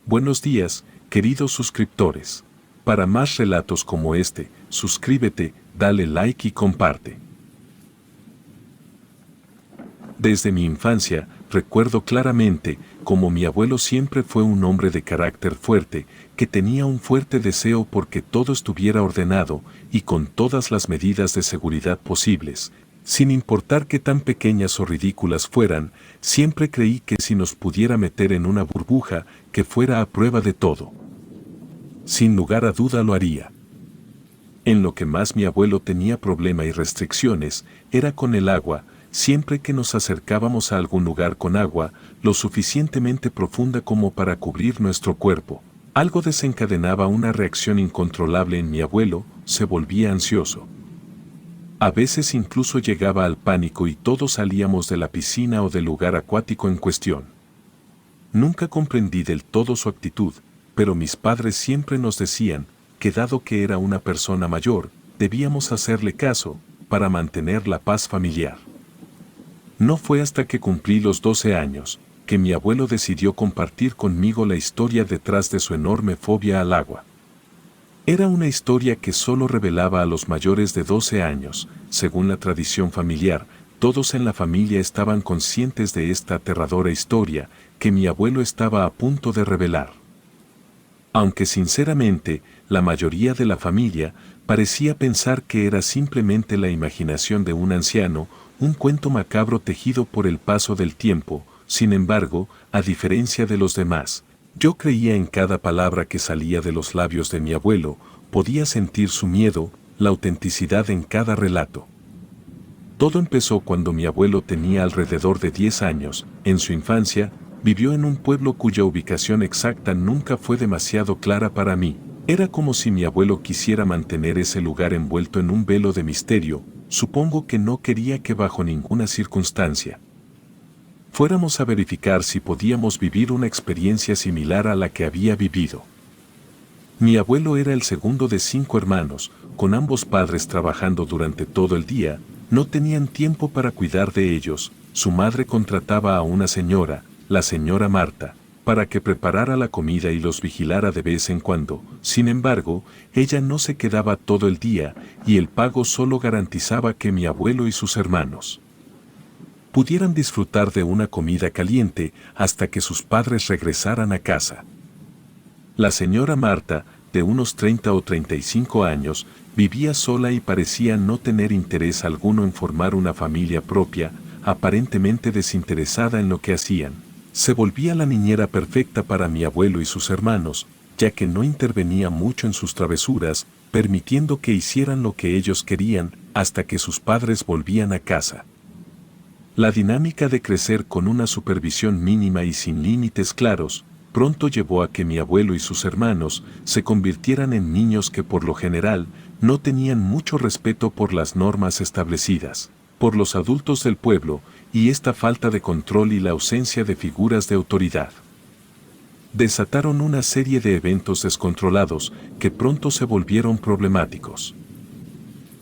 Buenos días, queridos suscriptores. Para más relatos como este, suscríbete, dale like y comparte. Desde mi infancia, recuerdo claramente cómo mi abuelo siempre fue un hombre de carácter fuerte, que tenía un fuerte deseo por que todo estuviera ordenado y con todas las medidas de seguridad posibles. Sin importar qué tan pequeñas o ridículas fueran, siempre creí que si nos pudiera meter en una burbuja, que fuera a prueba de todo. Sin lugar a duda lo haría. En lo que más mi abuelo tenía problema y restricciones, era con el agua. Siempre que nos acercábamos a algún lugar con agua, lo suficientemente profunda como para cubrir nuestro cuerpo, algo desencadenaba una reacción incontrolable en mi abuelo, se volvía ansioso. A veces incluso llegaba al pánico y todos salíamos de la piscina o del lugar acuático en cuestión. Nunca comprendí del todo su actitud, pero mis padres siempre nos decían que dado que era una persona mayor, debíamos hacerle caso para mantener la paz familiar. No fue hasta que cumplí los 12 años que mi abuelo decidió compartir conmigo la historia detrás de su enorme fobia al agua. Era una historia que solo revelaba a los mayores de 12 años. Según la tradición familiar, todos en la familia estaban conscientes de esta aterradora historia que mi abuelo estaba a punto de revelar. Aunque sinceramente, la mayoría de la familia parecía pensar que era simplemente la imaginación de un anciano, un cuento macabro tejido por el paso del tiempo. Sin embargo, a diferencia de los demás, yo creía en cada palabra que salía de los labios de mi abuelo, podía sentir su miedo, la autenticidad en cada relato. Todo empezó cuando mi abuelo tenía alrededor de 10 años. En su infancia, vivió en un pueblo cuya ubicación exacta nunca fue demasiado clara para mí. Era como si mi abuelo quisiera mantener ese lugar envuelto en un velo de misterio. Supongo que no quería que bajo ninguna circunstancia fuéramos a verificar si podíamos vivir una experiencia similar a la que había vivido. Mi abuelo era el segundo de 5 hermanos, con ambos padres trabajando durante todo el día, no tenían tiempo para cuidar de ellos. Su madre contrataba a una señora, la señora Marta, para que preparara la comida y los vigilara de vez en cuando. Sin embargo, ella no se quedaba todo el día y el pago solo garantizaba que mi abuelo y sus hermanos pudieran disfrutar de una comida caliente hasta que sus padres regresaran a casa. La señora Marta, de unos 30 o 35 años, vivía sola y parecía no tener interés alguno en formar una familia propia, aparentemente desinteresada en lo que hacían. Se volvía la niñera perfecta para mi abuelo y sus hermanos, ya que no intervenía mucho en sus travesuras, permitiendo que hicieran lo que ellos querían hasta que sus padres volvían a casa. La dinámica de crecer con una supervisión mínima y sin límites claros, pronto llevó a que mi abuelo y sus hermanos se convirtieran en niños que por lo general no tenían mucho respeto por las normas establecidas por los adultos del pueblo, y esta falta de control y la ausencia de figuras de autoridad desataron una serie de eventos descontrolados que pronto se volvieron problemáticos.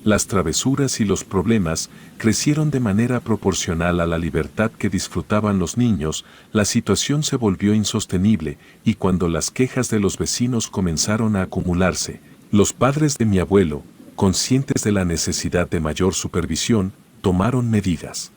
Las travesuras y los problemas crecieron de manera proporcional a la libertad que disfrutaban los niños. La situación se volvió insostenible y cuando las quejas de los vecinos comenzaron a acumularse, los padres de mi abuelo, conscientes de la necesidad de mayor supervisión, tomaron medidas.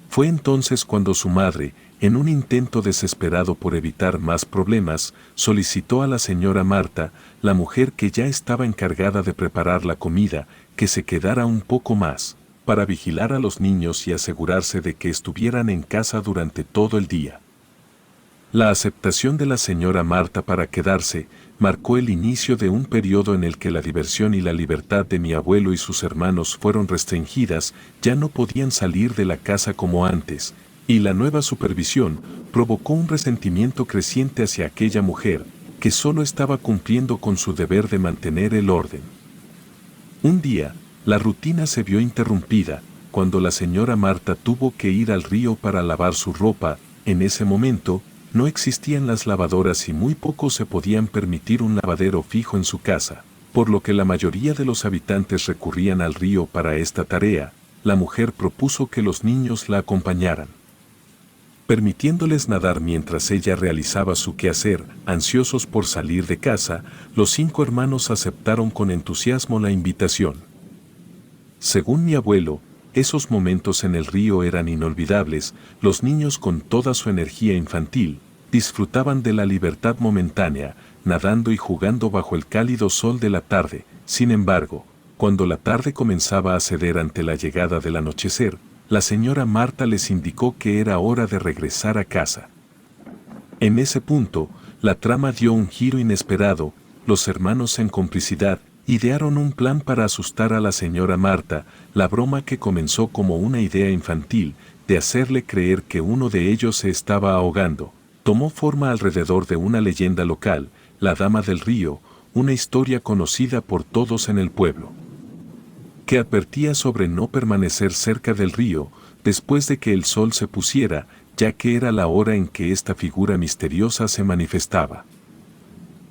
Fue entonces cuando su madre, en un intento desesperado por evitar más problemas, solicitó a la señora Marta, la mujer que ya estaba encargada de preparar la comida, que se quedara un poco más, para vigilar a los niños y asegurarse de que estuvieran en casa durante todo el día. La aceptación de la señora Marta para quedarse marcó el inicio de un periodo en el que la diversión y la libertad de mi abuelo y sus hermanos fueron restringidas, ya no podían salir de la casa como antes, y la nueva supervisión provocó un resentimiento creciente hacia aquella mujer, que solo estaba cumpliendo con su deber de mantener el orden. Un día, la rutina se vio interrumpida, cuando la señora Marta tuvo que ir al río para lavar su ropa. En ese momento, no existían las lavadoras y muy pocos se podían permitir un lavadero fijo en su casa, por lo que la mayoría de los habitantes recurrían al río para esta tarea. La mujer propuso que los niños la acompañaran. Permitiéndoles nadar mientras ella realizaba su quehacer, ansiosos por salir de casa, los 5 hermanos aceptaron con entusiasmo la invitación. Según mi abuelo, esos momentos en el río eran inolvidables, los niños con toda su energía infantil, disfrutaban de la libertad momentánea, nadando y jugando bajo el cálido sol de la tarde. Sin embargo, cuando la tarde comenzaba a ceder ante la llegada del anochecer, la señora Marta les indicó que era hora de regresar a casa. En ese punto, la trama dio un giro inesperado, los hermanos en complicidad idearon un plan para asustar a la señora Marta, la broma que comenzó como una idea infantil, de hacerle creer que uno de ellos se estaba ahogando, tomó forma alrededor de una leyenda local, la Dama del Río, una historia conocida por todos en el pueblo, que advertía sobre no permanecer cerca del río después de que el sol se pusiera, ya que era la hora en que esta figura misteriosa se manifestaba.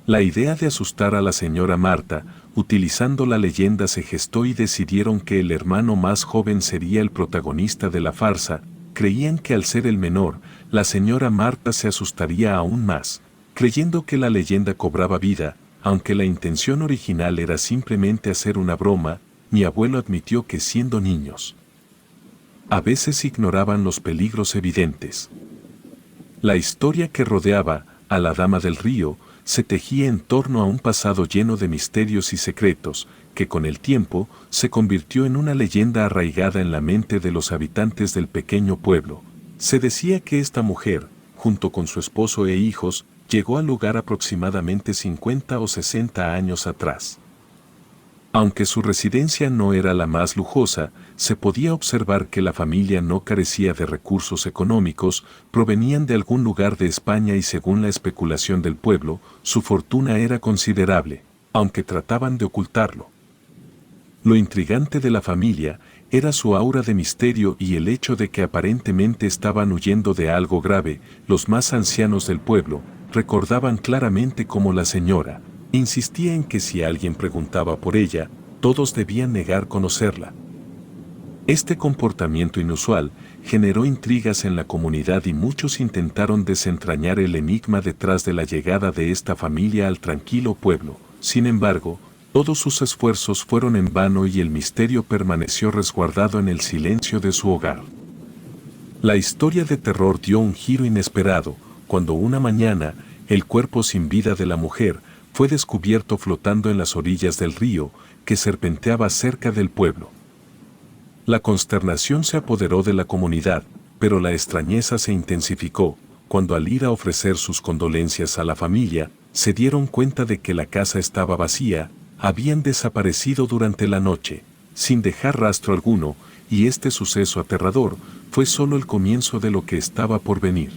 La idea de asustar a la señora Marta, utilizando la leyenda, se gestó y decidieron que el hermano más joven sería el protagonista de la farsa. Creían que al ser el menor, la señora Marta se asustaría aún más, creyendo que la leyenda cobraba vida, aunque la intención original era simplemente hacer una broma. Mi abuelo admitió que siendo niños, a veces ignoraban los peligros evidentes. La historia que rodeaba a la Dama del Río se tejía en torno a un pasado lleno de misterios y secretos, que con el tiempo se convirtió en una leyenda arraigada en la mente de los habitantes del pequeño pueblo. Se decía que esta mujer, junto con su esposo e hijos, llegó al lugar aproximadamente 50 o 60 años atrás. Aunque su residencia no era la más lujosa, se podía observar que la familia no carecía de recursos económicos, provenían de algún lugar de España y según la especulación del pueblo, su fortuna era considerable, aunque trataban de ocultarlo. Lo intrigante de la familia era su aura de misterio y el hecho de que aparentemente estaban huyendo de algo grave. Los más ancianos del pueblo recordaban claramente cómo la señora insistía en que si alguien preguntaba por ella, todos debían negar conocerla. Este comportamiento inusual generó intrigas en la comunidad y muchos intentaron desentrañar el enigma detrás de la llegada de esta familia al tranquilo pueblo. Sin embargo, todos sus esfuerzos fueron en vano y el misterio permaneció resguardado en el silencio de su hogar. La historia de terror dio un giro inesperado, cuando una mañana, el cuerpo sin vida de la mujer fue descubierto flotando en las orillas del río que serpenteaba cerca del pueblo. La consternación se apoderó de la comunidad, pero la extrañeza se intensificó cuando, al ir a ofrecer sus condolencias a la familia, se dieron cuenta de que la casa estaba vacía, habían desaparecido durante la noche, sin dejar rastro alguno, y este suceso aterrador fue solo el comienzo de lo que estaba por venir.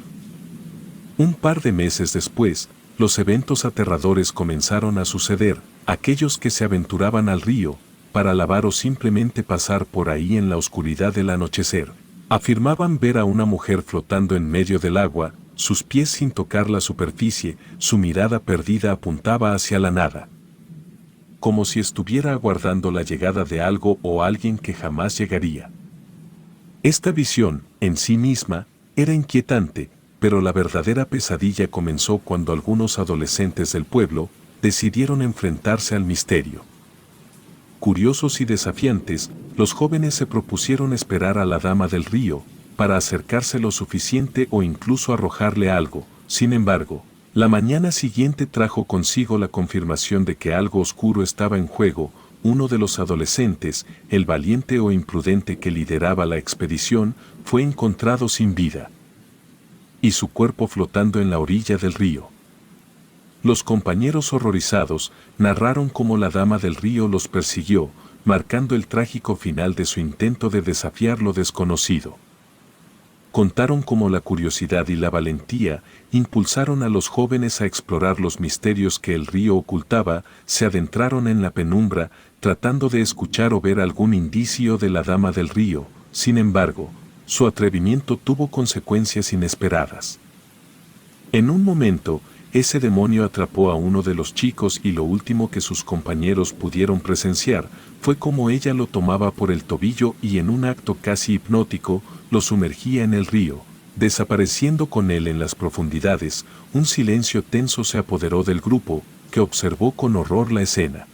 Un par de meses después, los eventos aterradores comenzaron a suceder. Aquellos que se aventuraban al río para lavar o simplemente pasar por ahí en la oscuridad del anochecer, afirmaban ver a una mujer flotando en medio del agua, sus pies sin tocar la superficie, su mirada perdida apuntaba hacia la nada, como si estuviera aguardando la llegada de algo o alguien que jamás llegaría. Esta visión, en sí misma, era inquietante, pero la verdadera pesadilla comenzó cuando algunos adolescentes del pueblo decidieron enfrentarse al misterio. Curiosos y desafiantes, los jóvenes se propusieron esperar a la Dama del Río para acercarse lo suficiente o incluso arrojarle algo. Sin embargo, la mañana siguiente trajo consigo la confirmación de que algo oscuro estaba en juego. Uno de los adolescentes, el valiente o imprudente que lideraba la expedición, fue encontrado sin vida y su cuerpo flotando en la orilla del río. Los compañeros horrorizados narraron cómo la Dama del Río los persiguió, marcando el trágico final de su intento de desafiar lo desconocido. Contaron cómo la curiosidad y la valentía impulsaron a los jóvenes a explorar los misterios que el río ocultaba, se adentraron en la penumbra, tratando de escuchar o ver algún indicio de la Dama del Río. Sin embargo, su atrevimiento tuvo consecuencias inesperadas. En un momento, ese demonio atrapó a uno de los chicos y lo último que sus compañeros pudieron presenciar fue cómo ella lo tomaba por el tobillo y en un acto casi hipnótico, lo sumergía en el río. Desapareciendo con él en las profundidades, un silencio tenso se apoderó del grupo, que observó con horror la escena.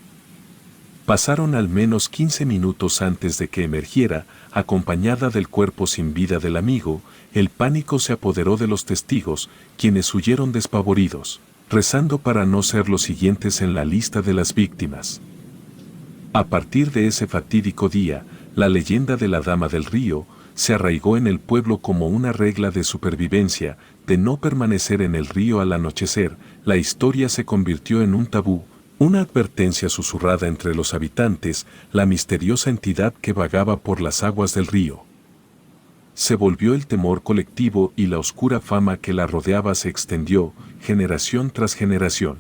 Pasaron al menos 15 minutos antes de que emergiera, acompañada del cuerpo sin vida del amigo. El pánico se apoderó de los testigos, quienes huyeron despavoridos, rezando para no ser los siguientes en la lista de las víctimas. A partir de ese fatídico día, la leyenda de la Dama del Río se arraigó en el pueblo como una regla de supervivencia, de no permanecer en el río al anochecer. La historia se convirtió en un tabú, una advertencia susurrada entre los habitantes, la misteriosa entidad que vagaba por las aguas del río. Se volvió el temor colectivo y la oscura fama que la rodeaba se extendió, generación tras generación.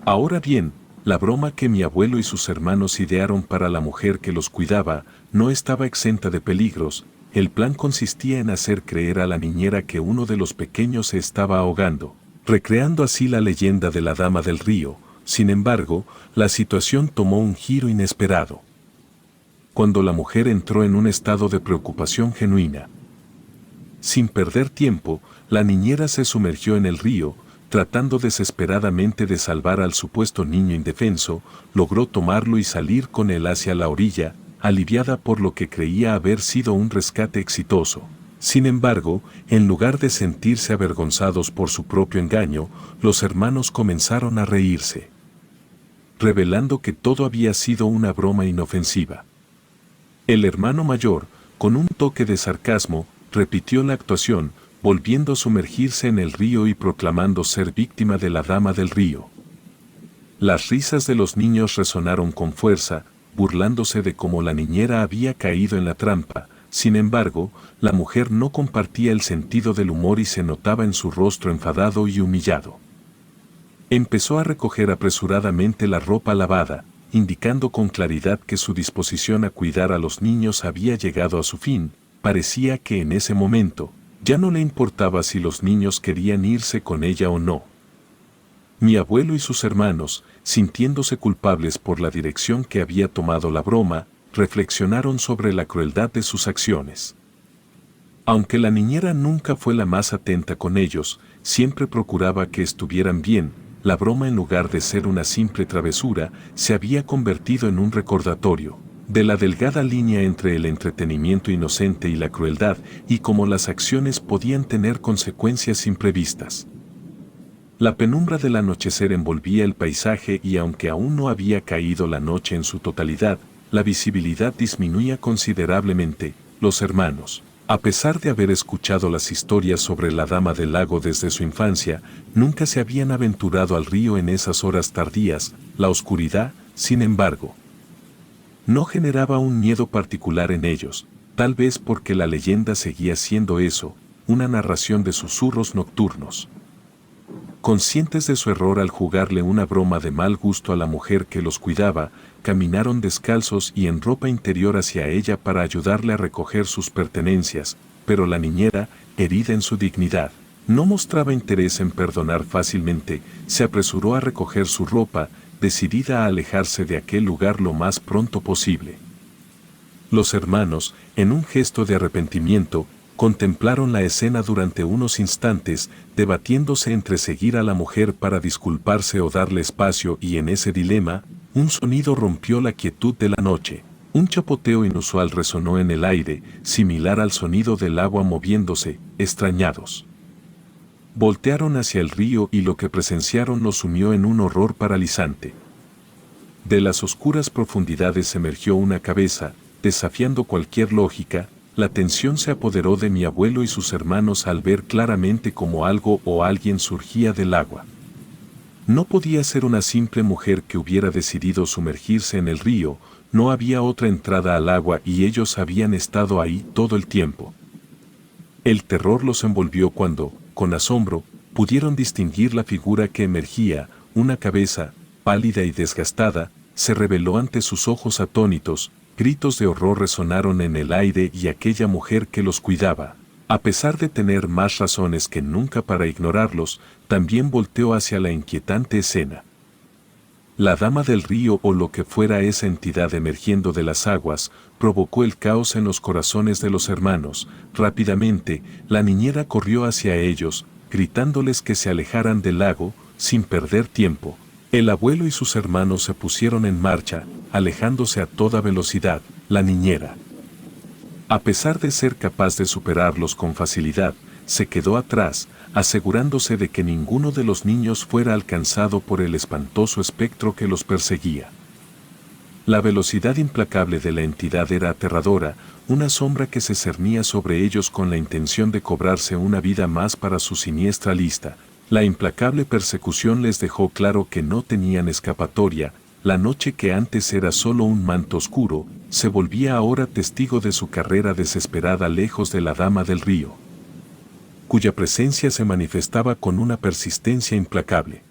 Ahora bien, la broma que mi abuelo y sus hermanos idearon para la mujer que los cuidaba no estaba exenta de peligros. El plan consistía en hacer creer a la niñera que uno de los pequeños se estaba ahogando, recreando así la leyenda de la Dama del Río. Sin embargo, la situación tomó un giro inesperado cuando la mujer entró en un estado de preocupación genuina. Sin perder tiempo, la niñera se sumergió en el río, tratando desesperadamente de salvar al supuesto niño indefenso. Logró tomarlo y salir con él hacia la orilla, aliviada por lo que creía haber sido un rescate exitoso. Sin embargo, en lugar de sentirse avergonzados por su propio engaño, los hermanos comenzaron a reírse, revelando que todo había sido una broma inofensiva. El hermano mayor, con un toque de sarcasmo, repitió la actuación, volviendo a sumergirse en el río y proclamando ser víctima de la Dama del Río. Las risas de los niños resonaron con fuerza, burlándose de cómo la niñera había caído en la trampa. Sin embargo, la mujer no compartía el sentido del humor y se notaba en su rostro enfadado y humillado. Empezó a recoger apresuradamente la ropa lavada, indicando con claridad que su disposición a cuidar a los niños había llegado a su fin. Parecía que en ese momento, ya no le importaba si los niños querían irse con ella o no. Mi abuelo y sus hermanos, sintiéndose culpables por la dirección que había tomado la broma, reflexionaron sobre la crueldad de sus acciones. Aunque la niñera nunca fue la más atenta con ellos, siempre procuraba que estuvieran bien. La broma, en lugar de ser una simple travesura, se había convertido en un recordatorio de la delgada línea entre el entretenimiento inocente y la crueldad, y cómo las acciones podían tener consecuencias imprevistas. La penumbra del anochecer envolvía el paisaje y aunque aún no había caído la noche en su totalidad, la visibilidad disminuía considerablemente. Los hermanos, a pesar de haber escuchado las historias sobre la Dama del Lago desde su infancia, nunca se habían aventurado al río en esas horas tardías. La oscuridad, sin embargo, no generaba un miedo particular en ellos, tal vez porque la leyenda seguía siendo eso, una narración de susurros nocturnos. Conscientes de su error al jugarle una broma de mal gusto a la mujer que los cuidaba, caminaron descalzos y en ropa interior hacia ella para ayudarle a recoger sus pertenencias, pero la niñera, herida en su dignidad, no mostraba interés en perdonar fácilmente. Se apresuró a recoger su ropa, decidida a alejarse de aquel lugar lo más pronto posible. Los hermanos, en un gesto de arrepentimiento, contemplaron la escena durante unos instantes, debatiéndose entre seguir a la mujer para disculparse o darle espacio, y en ese dilema, un sonido rompió la quietud de la noche. Un chapoteo inusual resonó en el aire, similar al sonido del agua moviéndose. Extrañados, voltearon hacia el río y lo que presenciaron los sumió en un horror paralizante. De las oscuras profundidades emergió una cabeza, desafiando cualquier lógica. La tensión se apoderó de mi abuelo y sus hermanos al ver claramente cómo algo o alguien surgía del agua. No podía ser una simple mujer que hubiera decidido sumergirse en el río. No había otra entrada al agua y ellos habían estado ahí todo el tiempo. El terror los envolvió cuando, con asombro, pudieron distinguir la figura que emergía. Una cabeza, pálida y desgastada, se reveló ante sus ojos atónitos. Gritos de horror resonaron en el aire y aquella mujer que los cuidaba, a pesar de tener más razones que nunca para ignorarlos, también volteó hacia la inquietante escena. La dama del río o lo que fuera esa entidad emergiendo de las aguas, provocó el caos en los corazones de los hermanos. Rápidamente, la niñera corrió hacia ellos, gritándoles que se alejaran del lago, sin perder tiempo. El abuelo y sus hermanos se pusieron en marcha, alejándose a toda velocidad. La niñera, a pesar de ser capaz de superarlos con facilidad, se quedó atrás, asegurándose de que ninguno de los niños fuera alcanzado por el espantoso espectro que los perseguía. La velocidad implacable de la entidad era aterradora, una sombra que se cernía sobre ellos con la intención de cobrarse una vida más para su siniestra lista. La implacable persecución les dejó claro que no tenían escapatoria. La noche que antes era solo un manto oscuro, se volvía ahora testigo de su carrera desesperada lejos de la dama del río, cuya presencia se manifestaba con una persistencia implacable.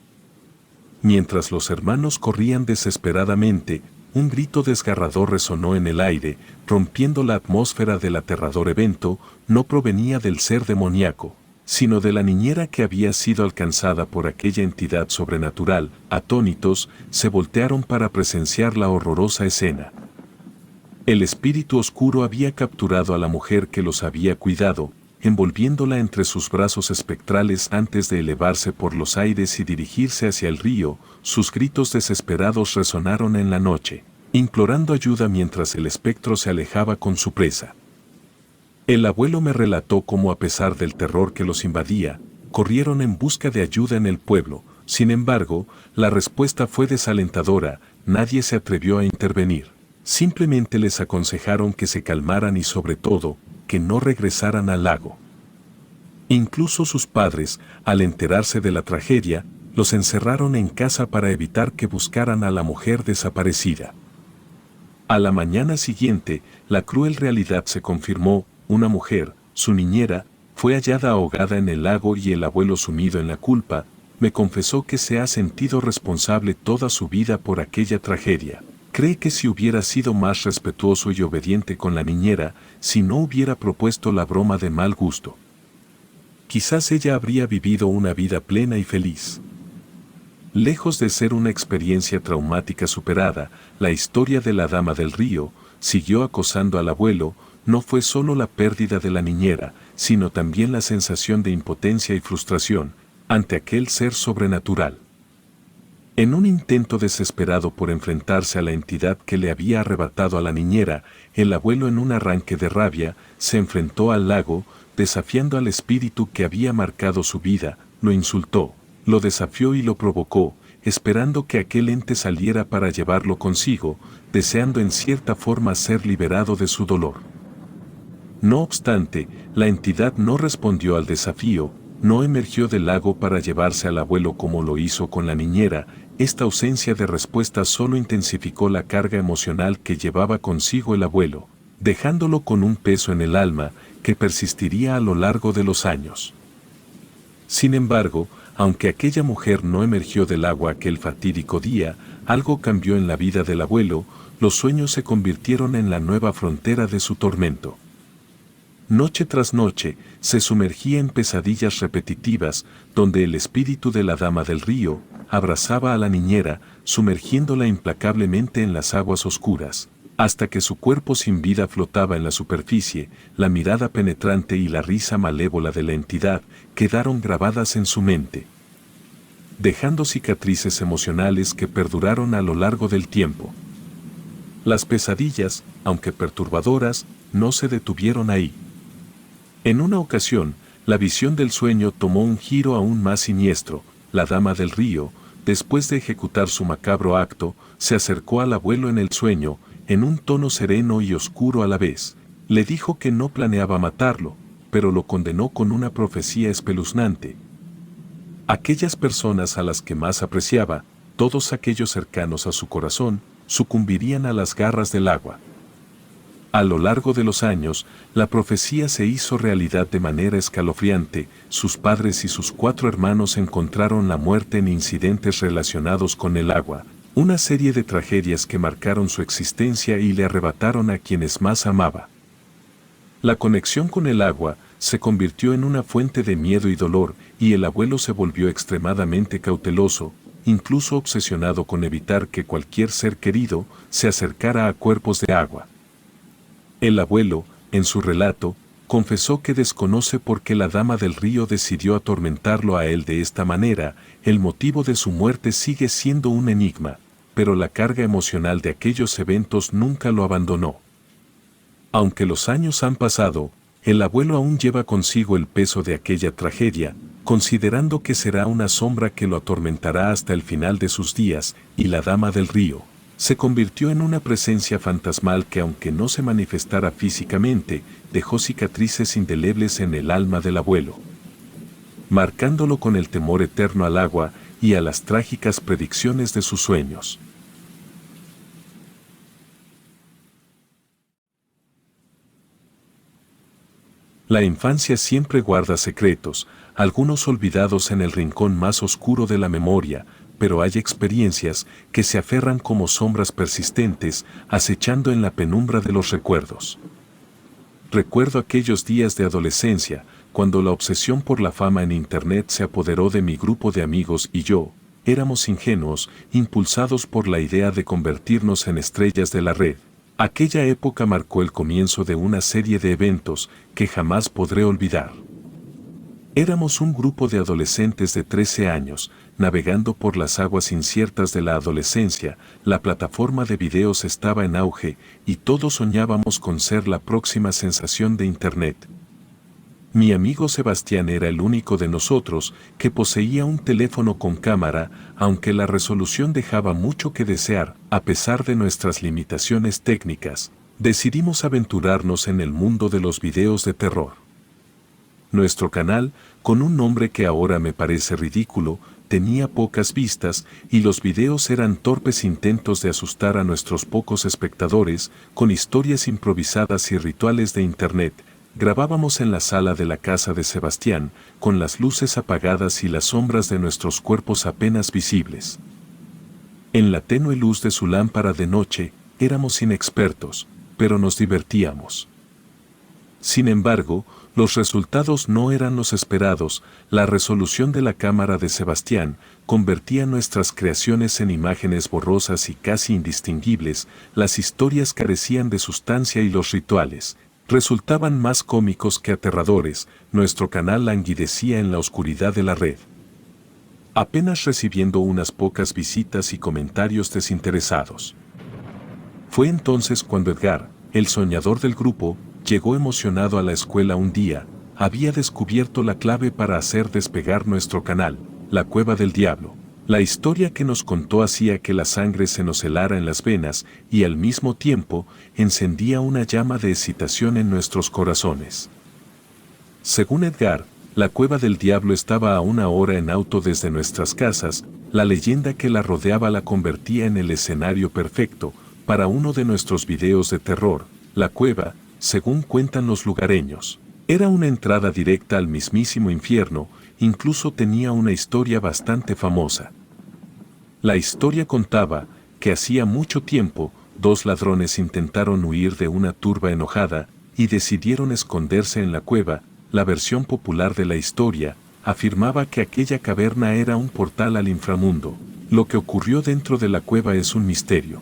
Mientras los hermanos corrían desesperadamente, un grito desgarrador resonó en el aire, rompiendo la atmósfera del aterrador evento. No provenía del ser demoníaco, sino de la niñera que había sido alcanzada por aquella entidad sobrenatural. Atónitos, se voltearon para presenciar la horrorosa escena. El espíritu oscuro había capturado a la mujer que los había cuidado, envolviéndola entre sus brazos espectrales antes de elevarse por los aires y dirigirse hacia el río. Sus gritos desesperados resonaron en la noche, implorando ayuda mientras el espectro se alejaba con su presa. El abuelo me relató cómo, a pesar del terror que los invadía, corrieron en busca de ayuda en el pueblo. Sin embargo, la respuesta fue desalentadora. Nadie se atrevió a intervenir. Simplemente les aconsejaron que se calmaran y, sobre todo, que no regresaran al lago. Incluso sus padres, al enterarse de la tragedia, los encerraron en casa para evitar que buscaran a la mujer desaparecida. A la mañana siguiente, la cruel realidad se confirmó. Una mujer, su niñera, fue hallada ahogada en el lago y el abuelo, sumido en la culpa, me confesó que se ha sentido responsable toda su vida por aquella tragedia. Cree que si hubiera sido más respetuoso y obediente con la niñera, si no hubiera propuesto la broma de mal gusto, quizás ella habría vivido una vida plena y feliz. Lejos de ser una experiencia traumática superada, la historia de la dama del río siguió acosando al abuelo. No fue solo la pérdida de la niñera, sino también la sensación de impotencia y frustración ante aquel ser sobrenatural. En un intento desesperado por enfrentarse a la entidad que le había arrebatado a la niñera, el abuelo, en un arranque de rabia, se enfrentó al lago, desafiando al espíritu que había marcado su vida. Lo insultó, lo desafió y lo provocó, esperando que aquel ente saliera para llevarlo consigo, deseando en cierta forma ser liberado de su dolor. No obstante, la entidad no respondió al desafío, no emergió del lago para llevarse al abuelo como lo hizo con la niñera. Esta ausencia de respuesta solo intensificó la carga emocional que llevaba consigo el abuelo, dejándolo con un peso en el alma que persistiría a lo largo de los años. Sin embargo, aunque aquella mujer no emergió del agua aquel fatídico día, algo cambió en la vida del abuelo. Los sueños se convirtieron en la nueva frontera de su tormento. Noche tras noche, se sumergía en pesadillas repetitivas, donde el espíritu de la dama del río abrazaba a la niñera, sumergiéndola implacablemente en las aguas oscuras, hasta que su cuerpo sin vida flotaba en la superficie. La mirada penetrante y la risa malévola de la entidad quedaron grabadas en su mente, dejando cicatrices emocionales que perduraron a lo largo del tiempo. Las pesadillas, aunque perturbadoras, no se detuvieron ahí. En una ocasión, la visión del sueño tomó un giro aún más siniestro. La dama del río, después de ejecutar su macabro acto, se acercó al abuelo en el sueño, en un tono sereno y oscuro a la vez. Le dijo que no planeaba matarlo, pero lo condenó con una profecía espeluznante. Aquellas personas a las que más apreciaba, todos aquellos cercanos a su corazón, sucumbirían a las garras del agua. A lo largo de los años, la profecía se hizo realidad de manera escalofriante. Sus padres y sus 4 hermanos encontraron la muerte en incidentes relacionados con el agua, una serie de tragedias que marcaron su existencia y le arrebataron a quienes más amaba. La conexión con el agua se convirtió en una fuente de miedo y dolor, y el abuelo se volvió extremadamente cauteloso. incluso obsesionado con evitar que cualquier ser querido se acercara a cuerpos de agua. El abuelo, en su relato, confesó que desconoce por qué la dama del río decidió atormentarlo a él de esta manera, el motivo de su muerte sigue siendo un enigma, pero la carga emocional de aquellos eventos nunca lo abandonó. Aunque los años han pasado, el abuelo aún lleva consigo el peso de aquella tragedia, considerando que será una sombra que lo atormentará hasta el final de sus días, y la dama del río se convirtió en una presencia fantasmal que, aunque no se manifestara físicamente, dejó cicatrices indelebles en el alma del abuelo, marcándolo con el temor eterno al agua y a las trágicas predicciones de sus sueños. La infancia siempre guarda secretos, algunos olvidados en el rincón más oscuro de la memoria, pero hay experiencias que se aferran como sombras persistentes, acechando en la penumbra de los recuerdos. Recuerdo aquellos días de adolescencia, cuando la obsesión por la fama en Internet se apoderó de mi grupo de amigos y yo. Éramos ingenuos, impulsados por la idea de convertirnos en estrellas de la red. Aquella época marcó el comienzo de una serie de eventos que jamás podré olvidar. Éramos un grupo de adolescentes de 13 años, navegando por las aguas inciertas de la adolescencia. La plataforma de videos estaba en auge y todos soñábamos con ser la próxima sensación de Internet. Mi amigo Sebastián era el único de nosotros que poseía un teléfono con cámara, aunque la resolución dejaba mucho que desear. A pesar de nuestras limitaciones técnicas, decidimos aventurarnos en el mundo de los videos de terror. Nuestro canal, con un nombre que ahora me parece ridículo, tenía pocas vistas y los videos eran torpes intentos de asustar a nuestros pocos espectadores con historias improvisadas y rituales de Internet. Grabábamos en la sala de la casa de Sebastián, con las luces apagadas y las sombras de nuestros cuerpos apenas visibles. En la tenue luz de su lámpara de noche, éramos inexpertos, pero nos divertíamos. Sin embargo, los resultados no eran los esperados. La resolución de la cámara de Sebastián convertía nuestras creaciones en imágenes borrosas y casi indistinguibles. Las historias carecían de sustancia y los rituales resultaban más cómicos que aterradores. Nuestro canal languidecía en la oscuridad de la red, apenas recibiendo unas pocas visitas y comentarios desinteresados. Fue entonces cuando Edgar, el soñador del grupo, llegó emocionado a la escuela un día. Había descubierto la clave para hacer despegar nuestro canal, la Cueva del Diablo. La historia que nos contó hacía que la sangre se nos helara en las venas y al mismo tiempo encendía una llama de excitación en nuestros corazones. Según Edgar, la Cueva del Diablo estaba a 1 hora en auto desde nuestras casas. La leyenda que la rodeaba la convertía en el escenario perfecto para uno de nuestros videos de terror. La cueva, según cuentan los lugareños, era una entrada directa al mismísimo infierno. Incluso tenía una historia bastante famosa. La historia contaba que hacía mucho tiempo, 2 ladrones intentaron huir de una turba enojada y decidieron esconderse en la cueva. La versión popular de la historia afirmaba que aquella caverna era un portal al inframundo. Lo que ocurrió dentro de la cueva es un misterio,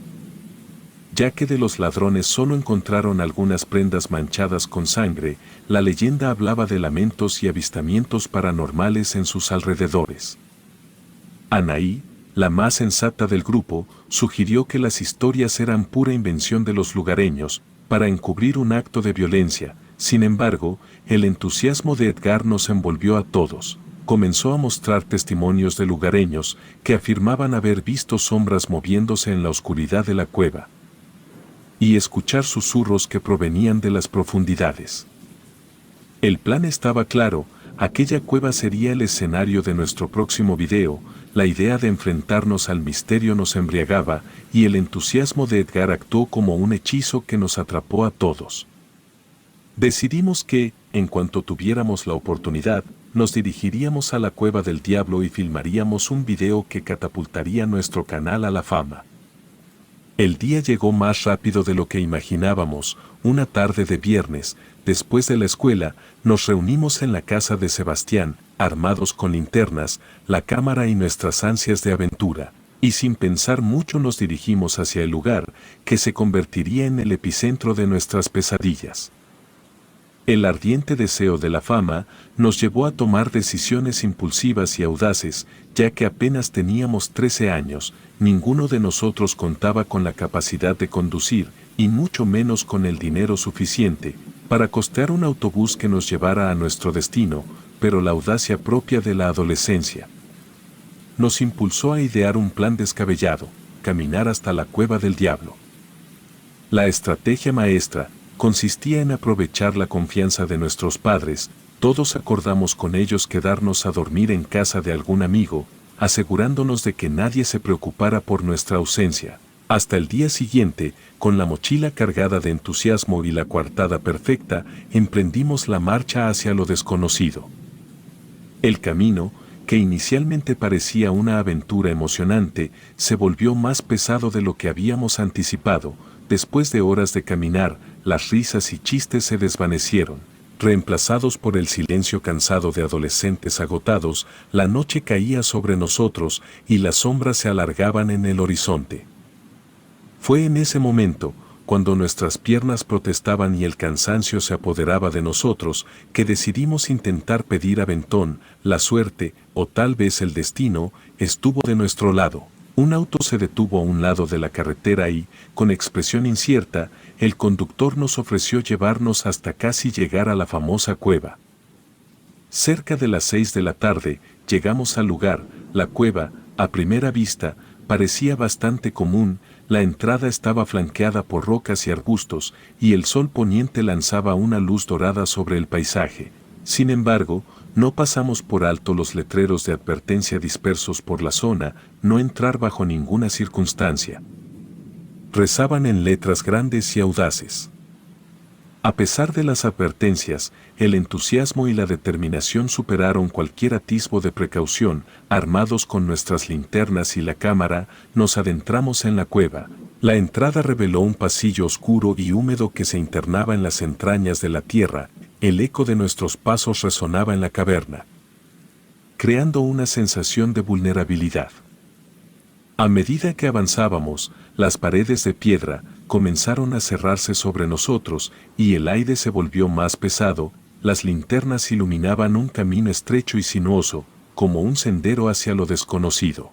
ya que de los ladrones solo encontraron algunas prendas manchadas con sangre. La leyenda hablaba de lamentos y avistamientos paranormales en sus alrededores. Anaí, la más sensata del grupo, sugirió que las historias eran pura invención de los lugareños, para encubrir un acto de violencia. Sin embargo, el entusiasmo de Edgar nos envolvió a todos. Comenzó a mostrar testimonios de lugareños que afirmaban haber visto sombras moviéndose en la oscuridad de la cueva y escuchar susurros que provenían de las profundidades. El plan estaba claro. Aquella cueva sería el escenario de nuestro próximo video. La idea de enfrentarnos al misterio nos embriagaba y el entusiasmo de Edgar actuó como un hechizo que nos atrapó a todos. Decidimos que, en cuanto tuviéramos la oportunidad, nos dirigiríamos a la Cueva del Diablo y filmaríamos un video que catapultaría nuestro canal a la fama. El día llegó más rápido de lo que imaginábamos. Una tarde de viernes, después de la escuela, nos reunimos en la casa de Sebastián. armados con linternas, la cámara y nuestras ansias de aventura, y sin pensar mucho nos dirigimos hacia el lugar que se convertiría en el epicentro de nuestras pesadillas. El ardiente deseo de la fama nos llevó a tomar decisiones impulsivas y audaces, ya que apenas teníamos 13 años, ninguno de nosotros contaba con la capacidad de conducir, y mucho menos con el dinero suficiente, para costear un autobús que nos llevara a nuestro destino, pero la audacia propia de la adolescencia nos impulsó a idear un plan descabellado, caminar hasta la cueva del diablo. La estrategia maestra consistía en aprovechar la confianza de nuestros padres. Todos acordamos con ellos quedarnos a dormir en casa de algún amigo, asegurándonos de que nadie se preocupara por nuestra ausencia. Hasta el día siguiente, con la mochila cargada de entusiasmo y la coartada perfecta, emprendimos la marcha hacia lo desconocido. El camino, que inicialmente parecía una aventura emocionante, se volvió más pesado de lo que habíamos anticipado. Después de horas de caminar, las risas y chistes se desvanecieron, reemplazados por el silencio cansado de adolescentes agotados. La noche caía sobre nosotros y las sombras se alargaban en el horizonte. Fue en ese momento, cuando nuestras piernas protestaban y el cansancio se apoderaba de nosotros, que decidimos intentar pedir aventón. La suerte, o tal vez el destino, estuvo de nuestro lado. Un auto se detuvo a un lado de la carretera y, con expresión incierta, el conductor nos ofreció llevarnos hasta casi llegar a la famosa cueva. Cerca de las 6 de la tarde, llegamos al lugar. La cueva, a primera vista, parecía bastante común. La entrada estaba flanqueada por rocas y arbustos, y el sol poniente lanzaba una luz dorada sobre el paisaje. Sin embargo, no pasamos por alto los letreros de advertencia dispersos por la zona: no entrar bajo ninguna circunstancia. Rezaban en letras grandes y audaces. A pesar de las advertencias, el entusiasmo y la determinación superaron cualquier atisbo de precaución. Armados con nuestras linternas y la cámara, nos adentramos en la cueva. La entrada reveló un pasillo oscuro y húmedo que se internaba en las entrañas de la tierra. El eco de nuestros pasos resonaba en la caverna, creando una sensación de vulnerabilidad. A medida que avanzábamos, las paredes de piedra comenzaron a cerrarse sobre nosotros y el aire se volvió más pesado. Las linternas iluminaban un camino estrecho y sinuoso, como un sendero hacia lo desconocido.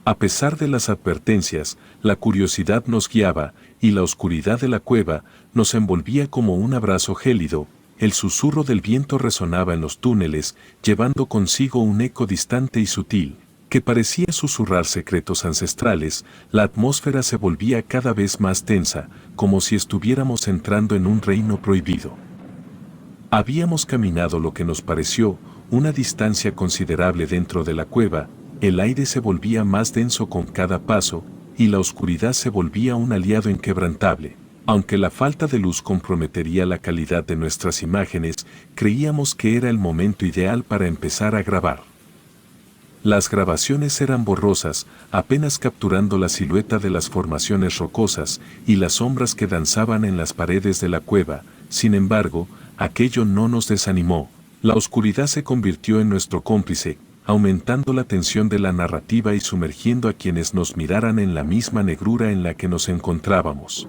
A pesar de las advertencias, la curiosidad nos guiaba, y la oscuridad de la cueva nos envolvía como un abrazo gélido. El susurro del viento resonaba en los túneles, llevando consigo un eco distante y sutil, que parecía susurrar secretos ancestrales. La atmósfera se volvía cada vez más tensa, como si estuviéramos entrando en un reino prohibido. Habíamos caminado lo que nos pareció una distancia considerable dentro de la cueva. El aire se volvía más denso con cada paso, y la oscuridad se volvía un aliado inquebrantable. Aunque la falta de luz comprometería la calidad de nuestras imágenes, creíamos que era el momento ideal para empezar a grabar. Las grabaciones eran borrosas, apenas capturando la silueta de las formaciones rocosas y las sombras que danzaban en las paredes de la cueva. Sin embargo, aquello no nos desanimó. La oscuridad se convirtió en nuestro cómplice, aumentando la tensión de la narrativa y sumergiendo a quienes nos miraran en la misma negrura en la que nos encontrábamos.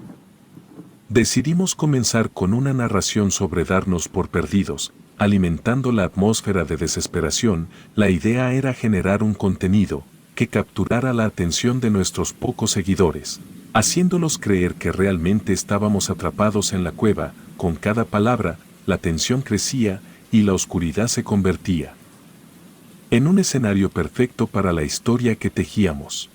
Decidimos comenzar con una narración sobre darnos por perdidos, alimentando la atmósfera de desesperación. La idea era generar un contenido que capturara la atención de nuestros pocos seguidores, haciéndolos creer que realmente estábamos atrapados en la cueva. Con cada palabra, la tensión crecía y la oscuridad se convertía en un escenario perfecto para la historia que tejíamos.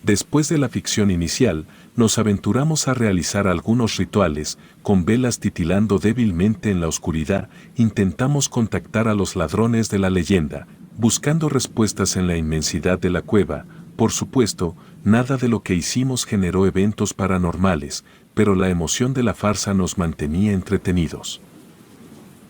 Después de la ficción inicial, nos aventuramos a realizar algunos rituales. Con velas titilando débilmente en la oscuridad, intentamos contactar a los ladrones de la leyenda, buscando respuestas en la inmensidad de la cueva. Por supuesto, nada de lo que hicimos generó eventos paranormales, pero la emoción de la farsa nos mantenía entretenidos.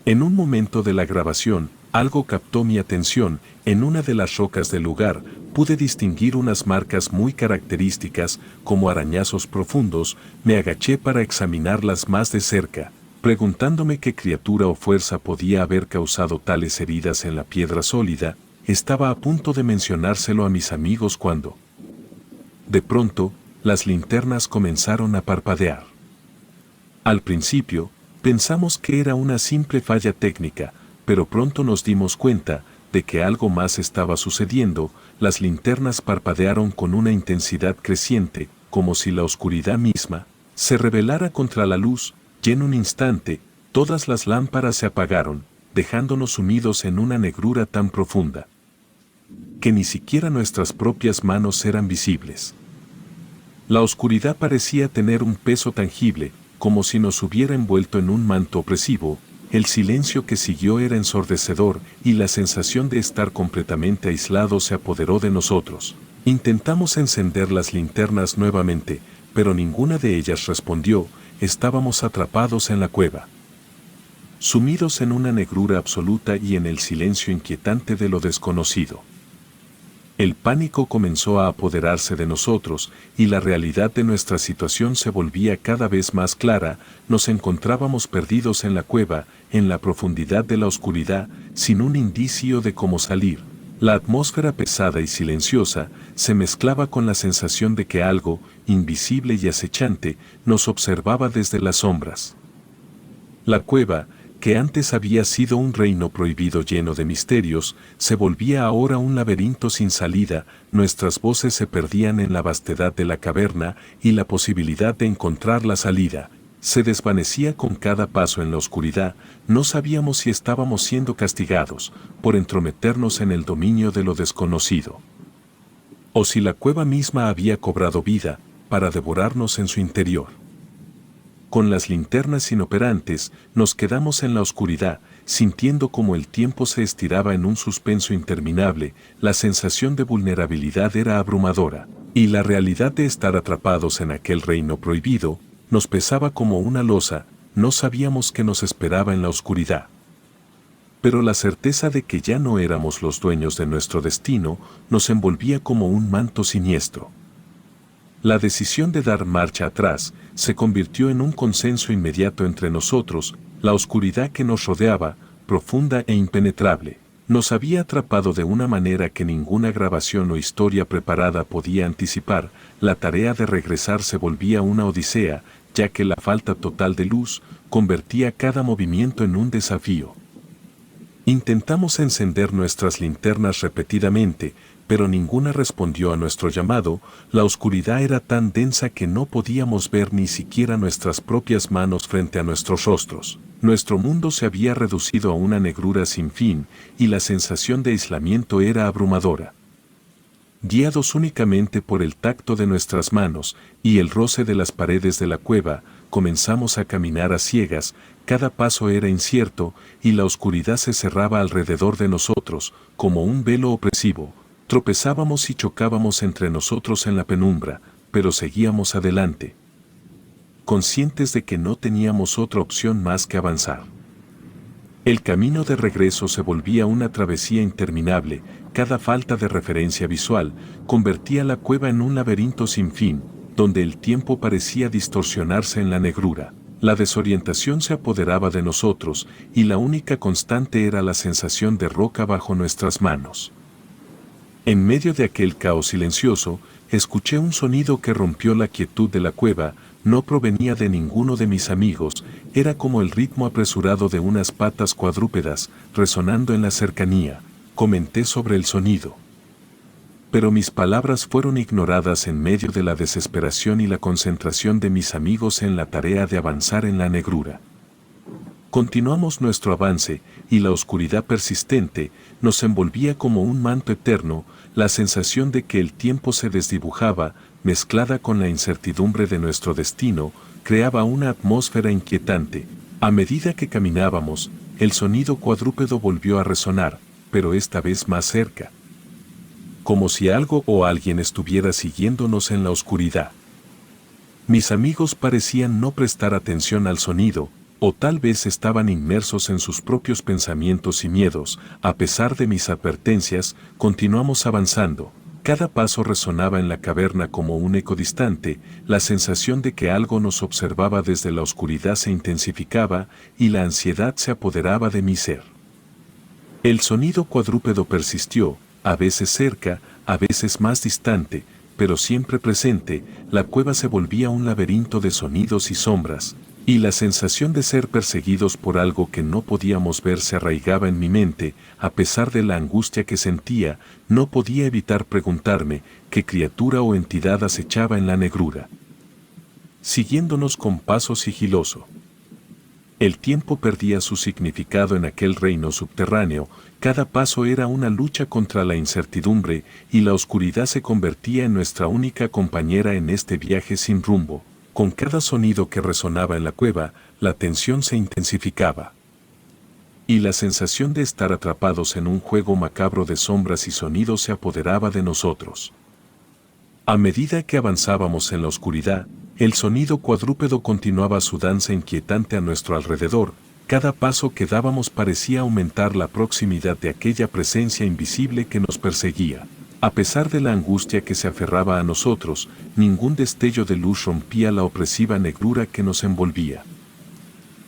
En un momento de la grabación, algo captó mi atención. En una de las rocas del lugar, pude distinguir unas marcas muy características, como arañazos profundos. Me agaché para examinarlas más de cerca. Preguntándome qué criatura o fuerza podía haber causado tales heridas en la piedra sólida, estaba a punto de mencionárselo a mis amigos cuando, de pronto, las linternas comenzaron a parpadear. Al principio, pensamos que era una simple falla técnica, pero pronto nos dimos cuenta de que algo más estaba sucediendo. Las linternas parpadearon con una intensidad creciente, como si la oscuridad misma se rebelara contra la luz, y en un instante, todas las lámparas se apagaron, dejándonos sumidos en una negrura tan profunda que ni siquiera nuestras propias manos eran visibles. La oscuridad parecía tener un peso tangible, como si nos hubiera envuelto en un manto opresivo. El silencio que siguió era ensordecedor y la sensación de estar completamente aislados se apoderó de nosotros. Intentamos encender las linternas nuevamente, pero ninguna de ellas respondió. Estábamos atrapados en la cueva, sumidos en una negrura absoluta y en el silencio inquietante de lo desconocido. El pánico comenzó a apoderarse de nosotros y la realidad de nuestra situación se volvía cada vez más clara. Nos encontrábamos perdidos en la cueva, en la profundidad de la oscuridad, sin un indicio de cómo salir. La atmósfera pesada y silenciosa se mezclaba con la sensación de que algo, invisible y acechante, nos observaba desde las sombras. La cueva, que antes había sido un reino prohibido lleno de misterios, se volvía ahora un laberinto sin salida. Nuestras voces se perdían en la vastedad de la caverna y la posibilidad de encontrar la salida se desvanecía con cada paso en la oscuridad. No sabíamos si estábamos siendo castigados por entrometernos en el dominio de lo desconocido, o si la cueva misma había cobrado vida para devorarnos en su interior. Con las linternas inoperantes, nos quedamos en la oscuridad, sintiendo como el tiempo se estiraba en un suspenso interminable. La sensación de vulnerabilidad era abrumadora, y la realidad de estar atrapados en aquel reino prohibido nos pesaba como una losa. No sabíamos qué nos esperaba en la oscuridad, pero la certeza de que ya no éramos los dueños de nuestro destino nos envolvía como un manto siniestro. La decisión de dar marcha atrás se convirtió en un consenso inmediato entre nosotros. La oscuridad que nos rodeaba, profunda e impenetrable, nos había atrapado de una manera que ninguna grabación o historia preparada podía anticipar. La tarea de regresar se volvía una odisea, ya que la falta total de luz convertía cada movimiento en un desafío. Intentamos encender nuestras linternas repetidamente, pero ninguna respondió a nuestro llamado. La oscuridad era tan densa que no podíamos ver ni siquiera nuestras propias manos frente a nuestros rostros. Nuestro mundo se había reducido a una negrura sin fin, y la sensación de aislamiento era abrumadora. Guiados únicamente por el tacto de nuestras manos y el roce de las paredes de la cueva, comenzamos a caminar a ciegas. Cada paso era incierto, y la oscuridad se cerraba alrededor de nosotros, como un velo opresivo. Tropezábamos y chocábamos entre nosotros en la penumbra, pero seguíamos adelante, conscientes de que no teníamos otra opción más que avanzar. El camino de regreso se volvía una travesía interminable. Cada falta de referencia visual convertía la cueva en un laberinto sin fin, donde el tiempo parecía distorsionarse en la negrura. La desorientación se apoderaba de nosotros, y la única constante era la sensación de roca bajo nuestras manos. En medio de aquel caos silencioso, escuché un sonido que rompió la quietud de la cueva. No provenía de ninguno de mis amigos, era como el ritmo apresurado de unas patas cuadrúpedas resonando en la cercanía. Comenté sobre el sonido, pero mis palabras fueron ignoradas en medio de la desesperación y la concentración de mis amigos en la tarea de avanzar en la negrura. Continuamos nuestro avance, y la oscuridad persistente nos envolvía como un manto eterno. La sensación de que el tiempo se desdibujaba, mezclada con la incertidumbre de nuestro destino, creaba una atmósfera inquietante. A medida que caminábamos, el sonido cuadrúpedo volvió a resonar, pero esta vez más cerca, como si algo o alguien estuviera siguiéndonos en la oscuridad. Mis amigos parecían no prestar atención al sonido, o tal vez estaban inmersos en sus propios pensamientos y miedos. A pesar de mis advertencias, continuamos avanzando. Cada paso resonaba en la caverna como un eco distante, la sensación de que algo nos observaba desde la oscuridad se intensificaba y la ansiedad se apoderaba de mi ser. El sonido cuadrúpedo persistió, a veces cerca, a veces más distante, pero siempre presente. La cueva se volvía un laberinto de sonidos y sombras, y la sensación de ser perseguidos por algo que no podíamos ver se arraigaba en mi mente. A pesar de la angustia que sentía, no podía evitar preguntarme qué criatura o entidad acechaba en la negrura, siguiéndonos con paso sigiloso. El tiempo perdía su significado en aquel reino subterráneo, cada paso era una lucha contra la incertidumbre y la oscuridad se convertía en nuestra única compañera en este viaje sin rumbo. Con cada sonido que resonaba en la cueva, la tensión se intensificaba. Y la sensación de estar atrapados en un juego macabro de sombras y sonidos se apoderaba de nosotros. A medida que avanzábamos en la oscuridad, el sonido cuadrúpedo continuaba su danza inquietante a nuestro alrededor. Cada paso que dábamos parecía aumentar la proximidad de aquella presencia invisible que nos perseguía. A pesar de la angustia que se aferraba a nosotros, ningún destello de luz rompía la opresiva negrura que nos envolvía.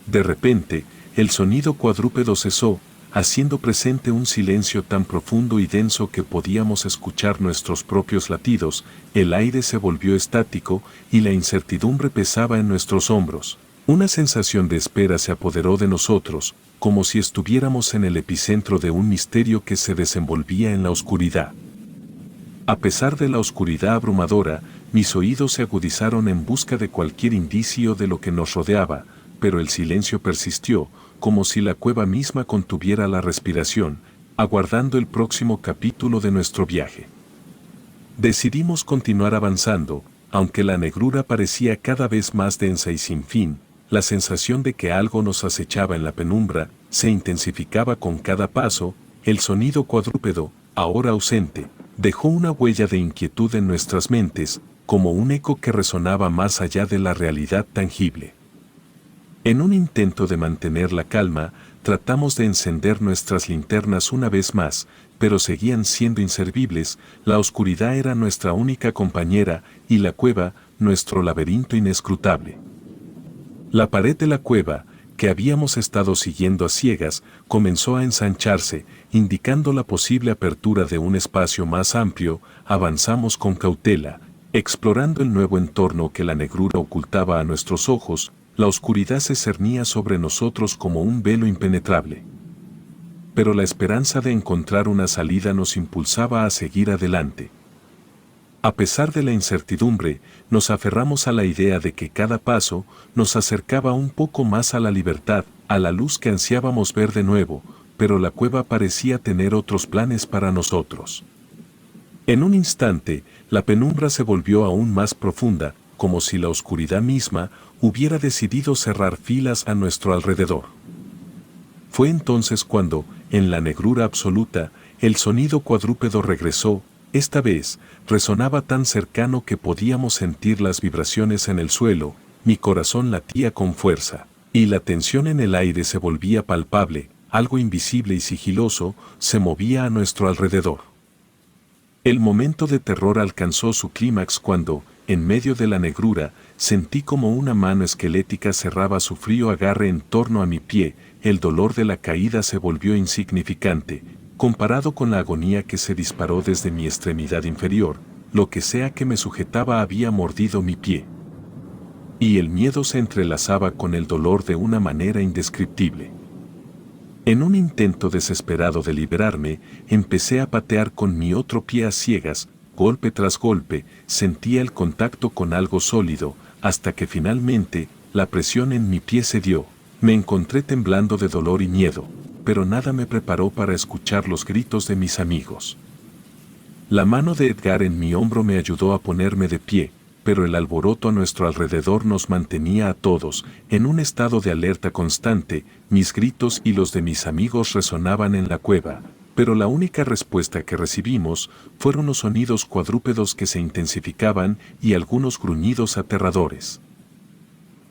De repente, el sonido cuadrúpedo cesó, haciendo presente un silencio tan profundo y denso que podíamos escuchar nuestros propios latidos. El aire se volvió estático y la incertidumbre pesaba en nuestros hombros. Una sensación de espera se apoderó de nosotros, como si estuviéramos en el epicentro de un misterio que se desenvolvía en la oscuridad. A pesar de la oscuridad abrumadora, mis oídos se agudizaron en busca de cualquier indicio de lo que nos rodeaba, pero el silencio persistió, como si la cueva misma contuviera la respiración, aguardando el próximo capítulo de nuestro viaje. Decidimos continuar avanzando, aunque la negrura parecía cada vez más densa y sin fin. La sensación de que algo nos acechaba en la penumbra se intensificaba con cada paso. El sonido cuadrúpedo, ahora ausente, dejó una huella de inquietud en nuestras mentes, como un eco que resonaba más allá de la realidad tangible. En un intento de mantener la calma, tratamos de encender nuestras linternas una vez más, pero seguían siendo inservibles. La oscuridad era nuestra única compañera y la cueva, nuestro laberinto inescrutable. La pared de la cueva, que habíamos estado siguiendo a ciegas, comenzó a ensancharse, indicando la posible apertura de un espacio más amplio. Avanzamos con cautela, explorando el nuevo entorno que la negrura ocultaba a nuestros ojos. La oscuridad se cernía sobre nosotros como un velo impenetrable. Pero la esperanza de encontrar una salida nos impulsaba a seguir adelante. A pesar de la incertidumbre, nos aferramos a la idea de que cada paso nos acercaba un poco más a la libertad, a la luz que ansiábamos ver de nuevo, pero la cueva parecía tener otros planes para nosotros. En un instante, la penumbra se volvió aún más profunda, como si la oscuridad misma hubiera decidido cerrar filas a nuestro alrededor. Fue entonces cuando, en la negrura absoluta, el sonido cuadrúpedo regresó. Esta vez, resonaba tan cercano que podíamos sentir las vibraciones en el suelo. Mi corazón latía con fuerza, y la tensión en el aire se volvía palpable. Algo invisible y sigiloso se movía a nuestro alrededor. El momento de terror alcanzó su clímax cuando, en medio de la negrura, sentí como una mano esquelética cerraba su frío agarre en torno a mi pie. El dolor de la caída se volvió insignificante, comparado con la agonía que se disparó desde mi extremidad inferior. Lo que sea que me sujetaba había mordido mi pie. Y el miedo se entrelazaba con el dolor de una manera indescriptible. En un intento desesperado de liberarme, empecé a patear con mi otro pie a ciegas. Golpe tras golpe, sentía el contacto con algo sólido, hasta que finalmente, la presión en mi pie cedió. Me encontré temblando de dolor y miedo, pero nada me preparó para escuchar los gritos de mis amigos. La mano de Edgar en mi hombro me ayudó a ponerme de pie, pero el alboroto a nuestro alrededor nos mantenía a todos en un estado de alerta constante. Mis gritos y los de mis amigos resonaban en la cueva, pero la única respuesta que recibimos fueron los sonidos cuadrúpedos que se intensificaban y algunos gruñidos aterradores.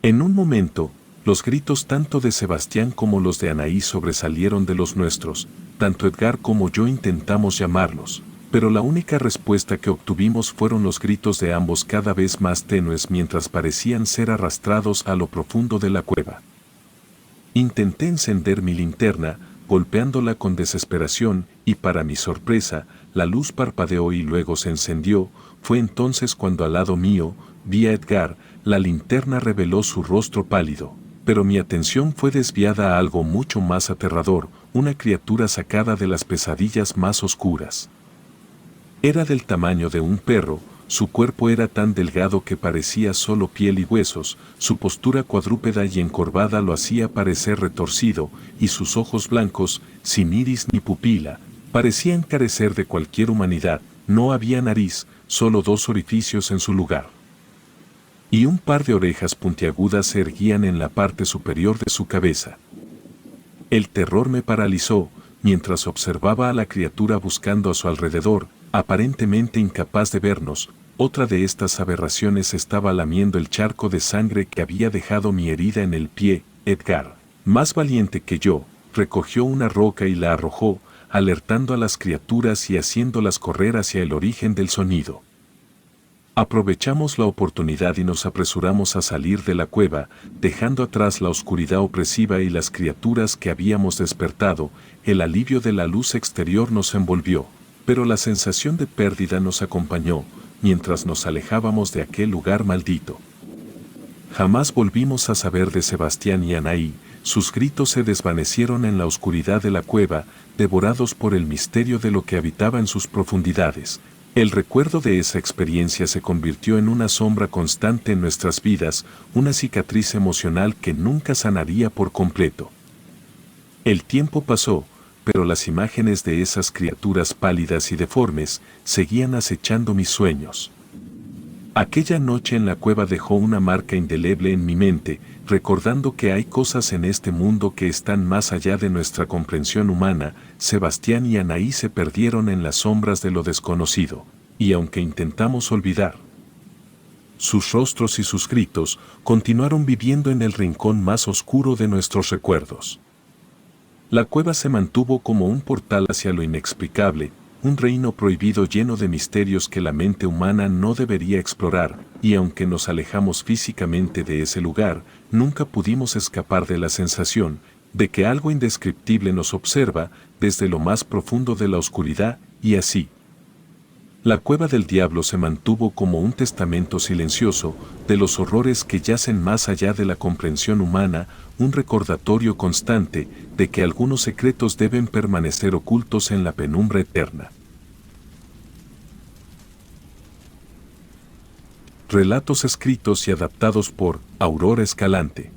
En un momento, los gritos tanto de Sebastián como los de Anaí sobresalieron de los nuestros. Tanto Edgar como yo intentamos llamarlos, Pero la única respuesta que obtuvimos fueron los gritos de ambos cada vez más tenues mientras parecían ser arrastrados a lo profundo de la cueva. Intenté encender mi linterna, golpeándola con desesperación, y para mi sorpresa, la luz parpadeó y luego se encendió. Fue entonces cuando al lado mío, vi a Edgar. La linterna reveló su rostro pálido, pero mi atención fue desviada a algo mucho más aterrador, una criatura sacada de las pesadillas más oscuras. Era del tamaño de un perro, su cuerpo era tan delgado que parecía solo piel y huesos, su postura cuadrúpeda y encorvada lo hacía parecer retorcido, y sus ojos blancos, sin iris ni pupila, parecían carecer de cualquier humanidad. No había nariz, solo 2 orificios en su lugar. Y un par de orejas puntiagudas se erguían en la parte superior de su cabeza. El terror me paralizó, mientras observaba a la criatura buscando a su alrededor, aparentemente incapaz de vernos. Otra de estas aberraciones estaba lamiendo el charco de sangre que había dejado mi herida en el pie. Edgar, más valiente que yo, recogió una roca y la arrojó, alertando a las criaturas y haciéndolas correr hacia el origen del sonido. Aprovechamos la oportunidad y nos apresuramos a salir de la cueva, dejando atrás la oscuridad opresiva y las criaturas que habíamos despertado. El alivio de la luz exterior nos envolvió, pero la sensación de pérdida nos acompañó, mientras nos alejábamos de aquel lugar maldito. Jamás volvimos a saber de Sebastián y Anaí. Sus gritos se desvanecieron en la oscuridad de la cueva, devorados por el misterio de lo que habitaba en sus profundidades. El recuerdo de esa experiencia se convirtió en una sombra constante en nuestras vidas, una cicatriz emocional que nunca sanaría por completo. El tiempo pasó, pero las imágenes de esas criaturas pálidas y deformes seguían acechando mis sueños. Aquella noche en la cueva dejó una marca indeleble en mi mente, recordando que hay cosas en este mundo que están más allá de nuestra comprensión humana. Sebastián y Anaí se perdieron en las sombras de lo desconocido, y aunque intentamos olvidar sus rostros y sus gritos, continuaron viviendo en el rincón más oscuro de nuestros recuerdos. La cueva se mantuvo como un portal hacia lo inexplicable, un reino prohibido lleno de misterios que la mente humana no debería explorar, y aunque nos alejamos físicamente de ese lugar, nunca pudimos escapar de la sensación de que algo indescriptible nos observa desde lo más profundo de la oscuridad. Y así, la cueva del diablo se mantuvo como un testamento silencioso de los horrores que yacen más allá de la comprensión humana, un recordatorio constante de que algunos secretos deben permanecer ocultos en la penumbra eterna. Relatos escritos y adaptados por Aurora Escalante.